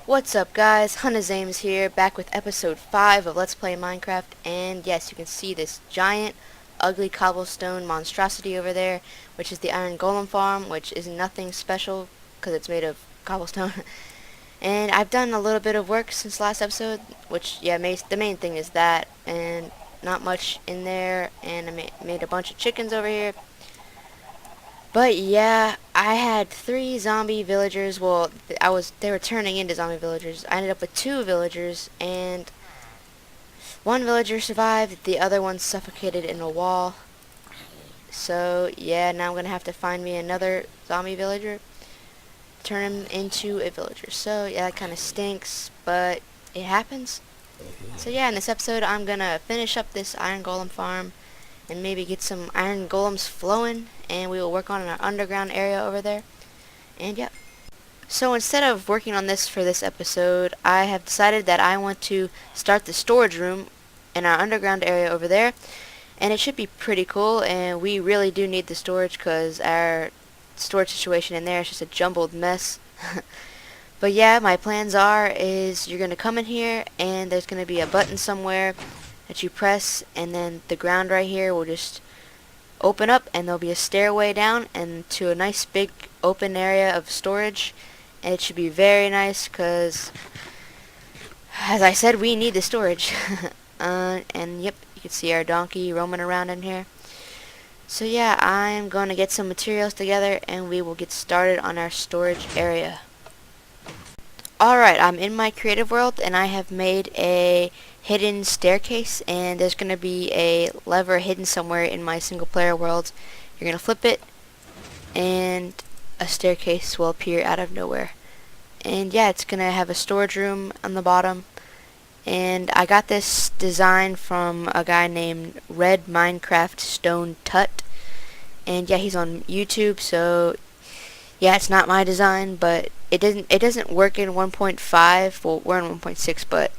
What's up guys, Hunazames here, back with episode 5 of Let's Play Minecraft, and yes, you can see this giant, ugly cobblestone monstrosity over there, which is the Iron Golem farm, which is nothing special, because it's made of cobblestone. And I've done a little bit of work since last episode, which, yeah, the main thing is that, and not much in there, and I made a bunch of chickens over here. But yeah, I had 3 zombie villagers. Well, they were turning into zombie villagers. I ended up with 2 villagers, and one villager survived. The other one suffocated in a wall. So yeah, now I'm gonna have to find me another zombie villager, turn him into a villager. So yeah, that kind of stinks, but it happens. So yeah, in this episode, I'm gonna finish up this iron golem farm and maybe get some iron golems flowing, and we will work on our underground area over there. And yep. So instead of working on this for this episode, I have decided that I want to start the storage room in our underground area over there, and it should be pretty cool, and we really do need the storage because our storage situation in there is just a jumbled mess. But yeah, my plans is you're going to come in here, and there's going to be a button somewhere that you press, and then the ground right here will just open up, and there'll be a stairway down and to a nice big open area of storage, and it should be very nice because, as I said, we need the storage. And yep, you can see our donkey roaming around in here. So yeah, I'm going to get some materials together and we will get started on our storage area. Alright, I'm in my creative world and I have made a hidden staircase, and there's going to be a lever hidden somewhere in my single player world. You're going to flip it and a staircase will appear out of nowhere. And yeah, it's going to have a storage room on the bottom, and I got this design from a guy named Red Minecraft Stone Tut, and yeah, he's on YouTube. So yeah, it's not my design, but it doesn't work in 1.5. Well, we're in 1.6, but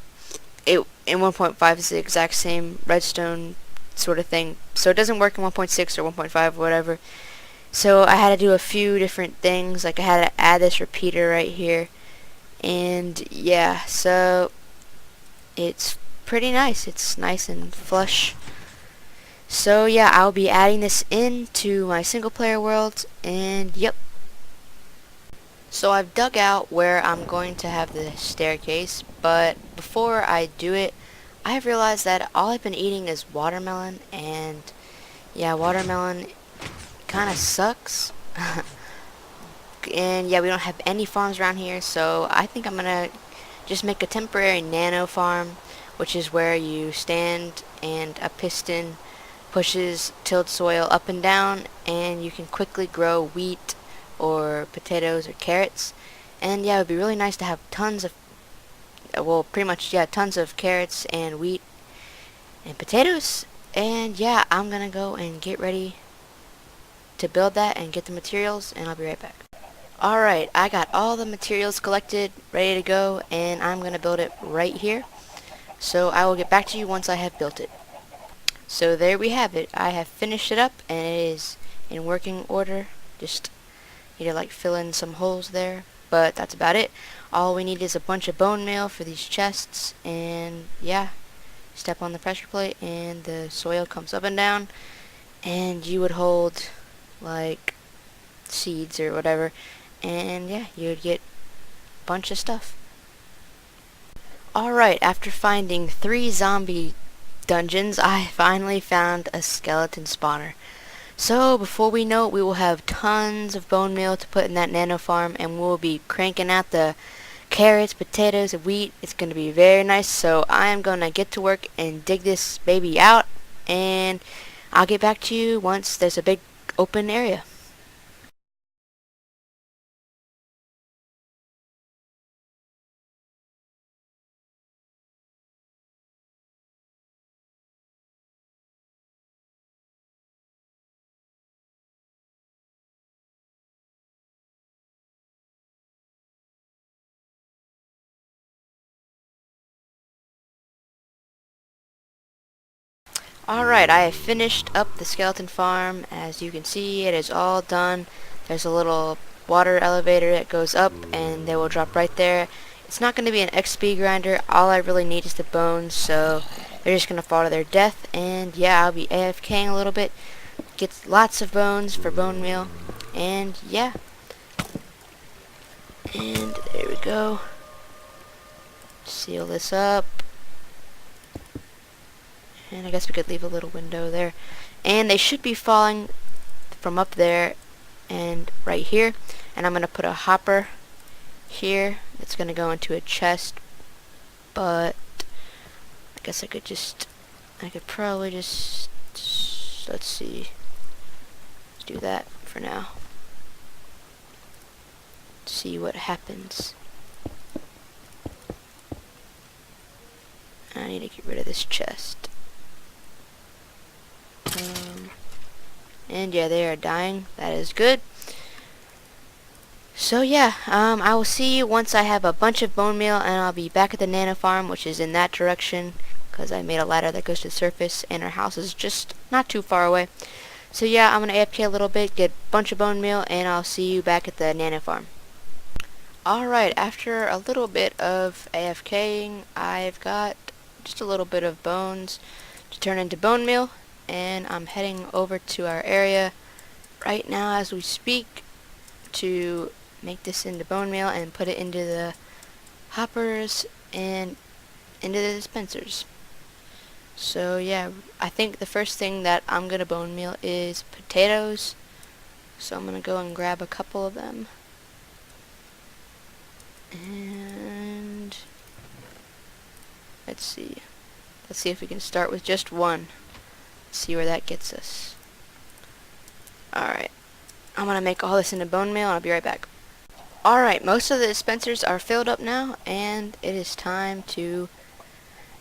in 1.5 is the exact same redstone sort of thing. So it doesn't work in 1.6 or 1.5 or whatever. So I had to do a few different things. Like I had to add this repeater right here. And yeah, so it's pretty nice. It's nice and flush. So yeah, I'll be adding this into my single player world, and yep. So I've dug out where I'm going to have the staircase, but before I do it, I've realized that all I've been eating is watermelon, and yeah, watermelon kind of sucks. And yeah, we don't have any farms around here, so I think I'm gonna just make a temporary nano farm, which is where you stand and a piston pushes tilled soil up and down, and you can quickly grow wheat or potatoes or carrots. And yeah, it would be really nice to have tons of, well, pretty much, yeah, tons of carrots and wheat and potatoes. And yeah, I'm gonna go and get ready to build that and get the materials, and I'll be right back. Alright, I got all the materials collected, ready to go, and I'm gonna build it right here. So I will get back to you once I have built it. So there we have it. I have finished it up, and it is in working order. Just need to like fill in some holes there, but that's about it. All we need is a bunch of bone meal for these chests, and yeah, step on the pressure plate and the soil comes up and down, and you would hold like seeds or whatever, and yeah, you would get a bunch of stuff. Alright, after finding 3 zombie dungeons, I finally found a skeleton spawner. So before we know it, we will have tons of bone meal to put in that nano farm, and we'll be cranking out the carrots, potatoes, and wheat. It's going to be very nice. So I am going to get to work and dig this baby out, and I'll get back to you once there's a big open area. Alright, I have finished up the skeleton farm. As you can see, it is all done. There's a little water elevator that goes up, and they will drop right there. It's not going to be an XP grinder. All I really need is the bones, so they're just going to fall to their death. And yeah, I'll be AFKing a little bit. Get lots of bones for bone meal. And yeah. And there we go. Seal this up. And I guess we could leave a little window there. And they should be falling from up there and right here. And I'm going to put a hopper here. It's going to go into a chest. But I guess I could probably just, let's see. Let's do that for now. See what happens. I need to get rid of this chest. And yeah, they are dying. That is good. So yeah, I will see you once I have a bunch of bone meal, and I'll be back at the Nano farm, which is in that direction, because I made a ladder that goes to the surface, and our house is just not too far away. So yeah, I'm going to AFK a little bit, get a bunch of bone meal, and I'll see you back at the Nano farm. Alright, after a little bit of AFKing, I've got just a little bit of bones to turn into bone meal, and I'm heading over to our area right now as we speak to make this into bone meal and put it into the hoppers and into the dispensers. So yeah, I think the first thing that I'm gonna bone meal is potatoes. So I'm gonna go and grab a couple of them. And let's see if we can start with just one. See where that gets us. Alright, I'm gonna make all this into bone meal and I'll be right back. Alright, most of the dispensers are filled up now, and it is time to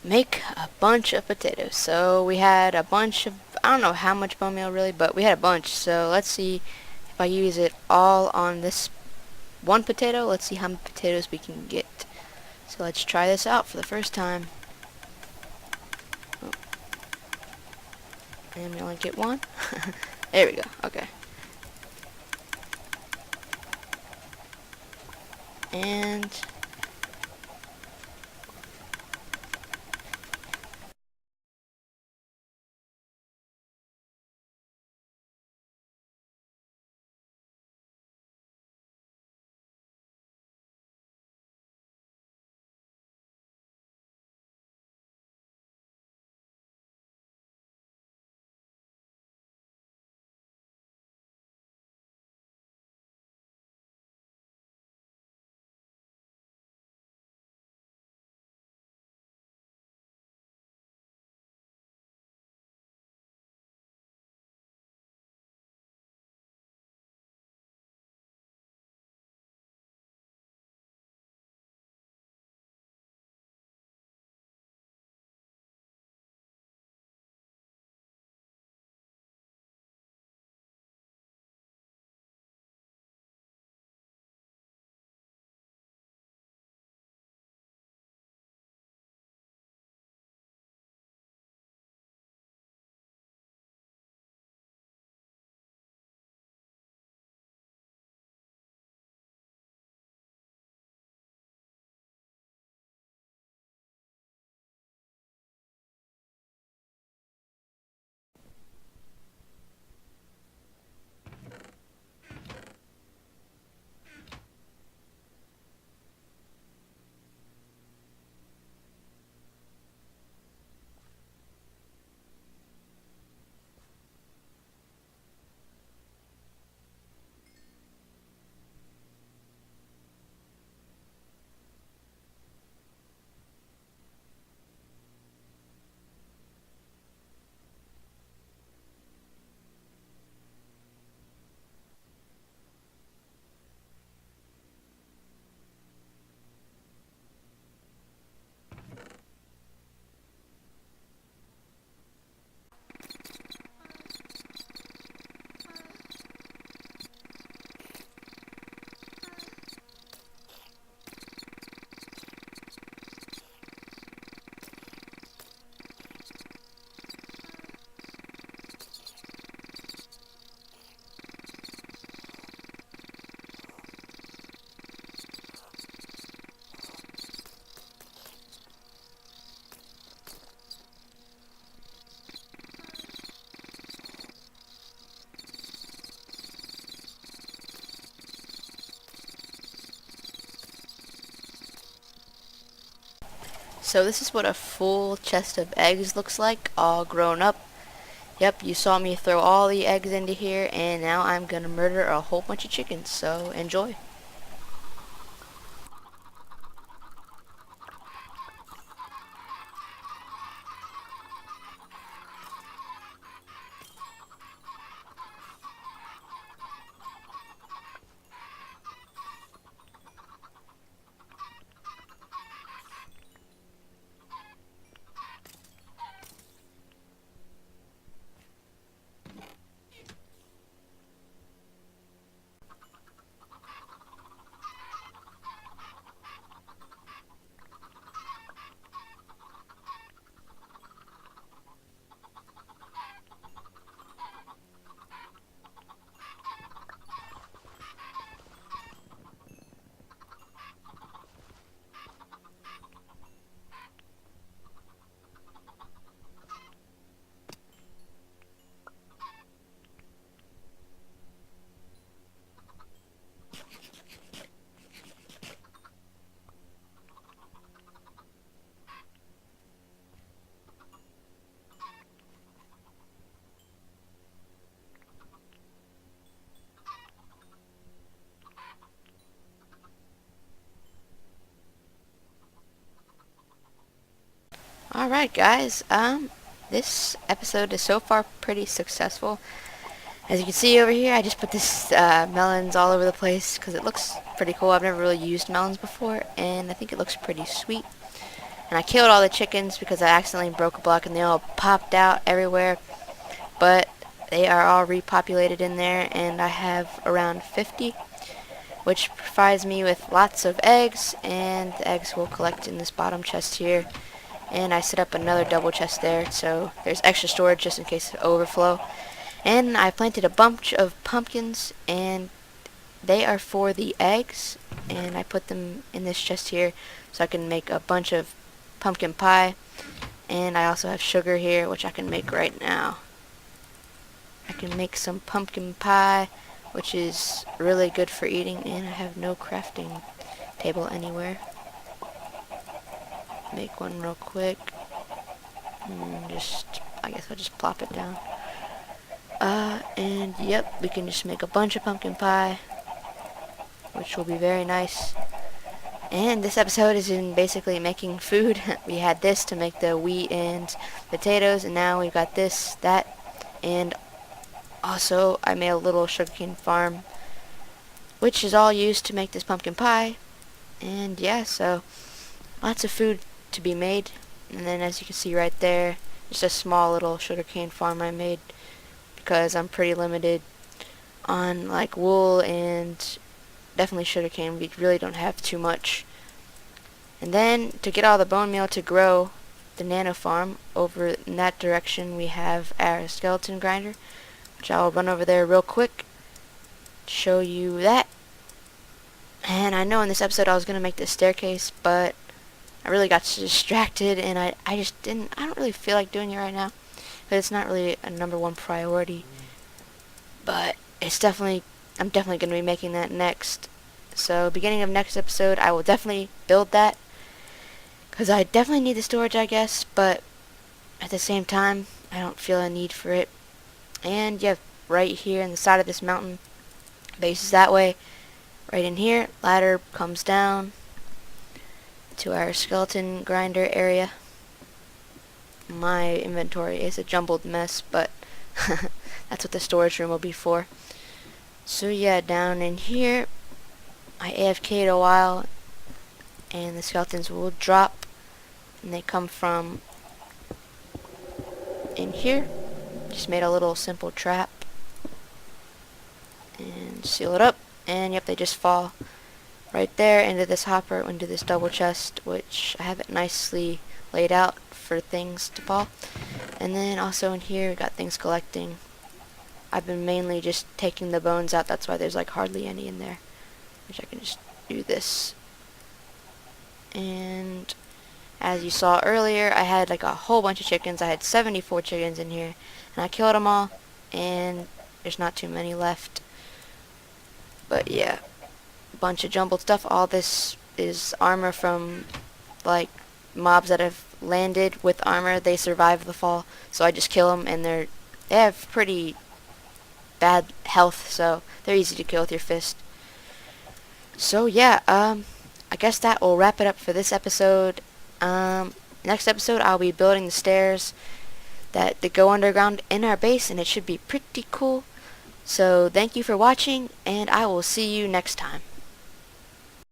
make a bunch of potatoes. So we had a bunch of, I don't know how much bone meal really, but we had a bunch. So let's see if I use it all on this one potato. Let's see how many potatoes we can get. So let's try this out for the first time. Oh. And we only get one. There we go. Okay. And So this is what a full chest of eggs looks like, all grown up. Yep, you saw me throw all the eggs into here, and now I'm gonna murder a whole bunch of chickens, so enjoy. Alright guys, this episode is so far pretty successful. As you can see over here, I just put this melons all over the place because it looks pretty cool. I've never really used melons before, and I think it looks pretty sweet. And I killed all the chickens because I accidentally broke a block and they all popped out everywhere. But they are all repopulated in there, and I have around 50, which provides me with lots of eggs, and the eggs will collect in this bottom chest here. And I set up another double chest there, so there's extra storage just in case of overflow. And I planted a bunch of pumpkins, and they are for the eggs, and I put them in this chest here so I can make a bunch of pumpkin pie. And I also have sugar here, which I can make right now. I can make some pumpkin pie, which is really good for eating, and I have no crafting table anywhere. Make one real quick. I guess I'll just plop it down. And yep, we can just make a bunch of pumpkin pie, which will be very nice. And this episode is in basically making food. We had this to make the wheat and potatoes, and now we've got this, that, and also I made a little sugarcane farm, which is all used to make this pumpkin pie. And yeah, so lots of food to be made. And then as you can see right there, just a small little sugarcane farm I made because I'm pretty limited on like wool and definitely sugarcane. We really don't have too much. And then to get all the bone meal to grow the nano farm, over in that direction we have our skeleton grinder, which I'll run over there real quick to show you that. And I know in this episode I was going to make this staircase, but I really got distracted, and I don't really feel like doing it right now, but it's not really a #1 priority. But I'm definitely going to be making that next. So beginning of next episode, I will definitely build that, because I definitely need the storage, I guess, but at the same time, I don't feel a need for it. And yeah, right here in the side of this mountain, base is that way. Right in here, ladder comes down to our skeleton grinder area. My inventory is a jumbled mess, but that's what the storage room will be for. So yeah, down in here, I AFK'd a while, and the skeletons will drop, and they come from in here. Just made a little simple trap, and seal it up, and yep, they just fall right there into this hopper, into this double chest, which I have it nicely laid out for things to fall. And then also in here we got things collecting. I've been mainly just taking the bones out, that's why there's like hardly any in there, which I can just do this. And as you saw earlier, I had like a whole bunch of chickens. I had 74 chickens in here, and I killed them all, and there's not too many left. But yeah, bunch of jumbled stuff. All this is armor from like mobs that have landed with armor, they survive the fall, so I just kill them, and they have pretty bad health, so they're easy to kill with your fist. So yeah, I guess that will wrap it up for this episode. Next episode I'll be building the stairs that go underground in our base, and it should be pretty cool. So thank you for watching, and I will see you next time.